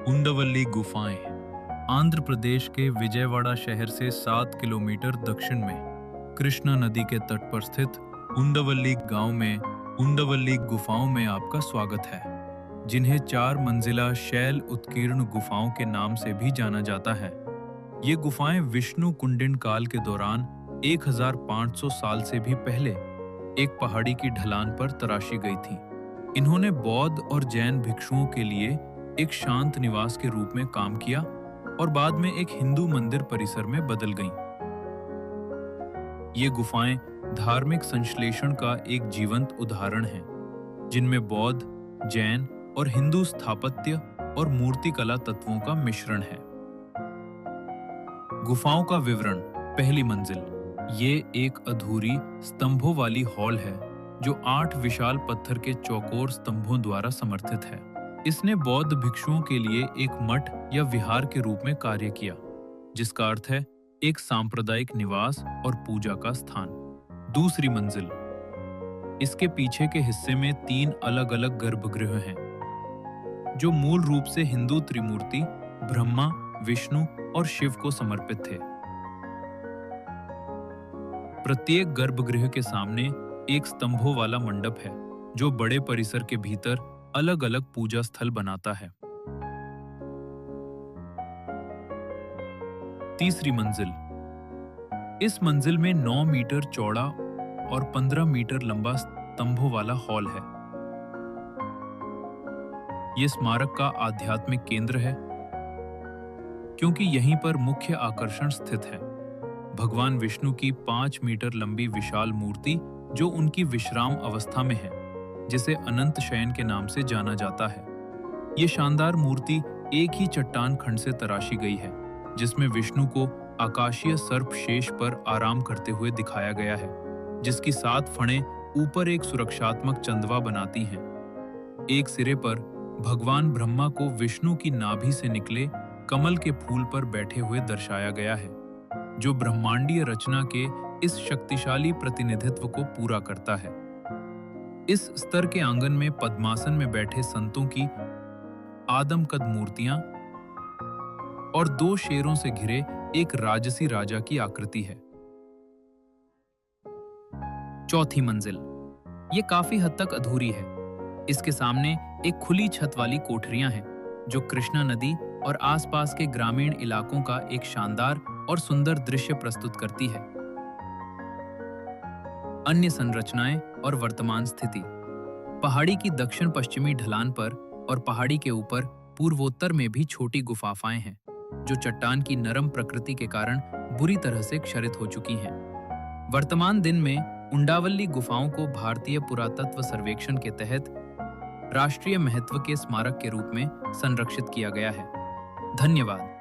उंडवल्ली गुफाएं आंध्र प्रदेश के विजयवाड़ा शहर से 7 किलोमीटर दक्षिण में कृष्णा नदी के तट पर स्थित उंडवल्ली गांव में उंडवल्ली गुफाओं में आपका स्वागत है, जिन्हें 4 मंजिला शैल उत्कीर्ण गुफाओं के नाम से भी जाना जाता है। ये गुफाएं विष्णु कुंडिन काल के दौरान 1500 साल से भी पहले एक पहाड़ी की ढलान पर तराशी गई थीं। इन्होंने बौद्ध और जैन भिक्षुओं के लिए एक शांत निवास के रूप में काम किया और बाद में एक हिंदू मंदिर परिसर में बदल गईं। ये गुफाएं धार्मिक संश्लेषण का एक जीवंत उदाहरण हैं, जिनमें बौद्ध, जैन और हिंदू स्थापत्य और मूर्तिकला तत्वों का मिश्रण है। गुफाओं का विवरण। पहली मंजिल। ये एक अधूरी स्तंभों वाली हॉल है जो 8 विशाल पत्थर के चौकोर स्तंभों द्वारा समर्थित है। इसने बौद्ध भिक्षुओं के लिए एक मठ या विहार के रूप में कार्य किया, जिसका अर्थ है एक सांप्रदायिक निवास और पूजा का स्थान। दूसरी मंजिल। इसके पीछे के हिस्से में 3 अलग-अलग गर्भगृह हैं, जो मूल रूप से हिंदू त्रिमूर्ति ब्रह्मा, विष्णु और शिव को समर्पित थे। प्रत्येक गर्भगृह के सामने एक स्तंभों वाला मंडप है, जो बड़े परिसर के भीतर अलग-अलग पूजा स्थल बनाता है। तीसरी मंजिल। इस मंजिल में 9 मीटर चौड़ा और 15 मीटर लंबा स्तंभों वाला हॉल है। यह स्मारक का आध्यात्मिक केंद्र है, क्योंकि यहीं पर मुख्य आकर्षण स्थित है। भगवान विष्णु की 5 मीटर लंबी विशाल मूर्ति, जो उनकी विश्राम अवस्था में है, जिसे अनंत शयन के नाम से जाना जाता है। ये शानदार मूर्ति एक ही चट्टान खंड से तराशी गई है, जिसमें विष्णु को आकाशीय सर्प शेष पर आराम करते हुए दिखाया गया है, जिसकी 7 फणें ऊपर एक सुरक्षात्मक चंदवा बनाती हैं। एक सिरे पर भगवान ब्रह्मा को विष्णु की नाभि से निकले कमल के फूल पर बैठे हुए दर्शाया गया है, जो ब्रह्मांडीय रचना के इस शक्तिशाली प्रतिनिधित्व को पूरा करता है। इस स्तर के आंगन में पद्मासन में बैठे संतों की आदमकद मूर्तियां और 2 शेरों से घिरे एक राजसी राजा की आकृति है। चौथी मंजिल। ये काफी हद तक अधूरी है। इसके सामने एक खुली छत वाली कोठरियां हैं, जो कृष्णा नदी और आसपास के ग्रामीण इलाकों का एक शानदार और सुंदर दृश्य प्रस्तुत करती है। अन्य संरचनाएं और वर्तमान स्थिति। पहाड़ी की दक्षिण पश्चिमी ढलान पर और पहाड़ी के ऊपर पूर्वोत्तर में भी छोटी गुफाएं हैं, जो चट्टान की नरम प्रकृति के कारण बुरी तरह से क्षरित हो चुकी हैं। वर्तमान दिन में उंडावल्ली गुफाओं को भारतीय पुरातत्व सर्वेक्षण के तहत राष्ट्रीय महत्व के स्मारक के रूप में संरक्षित किया गया है। धन्यवाद।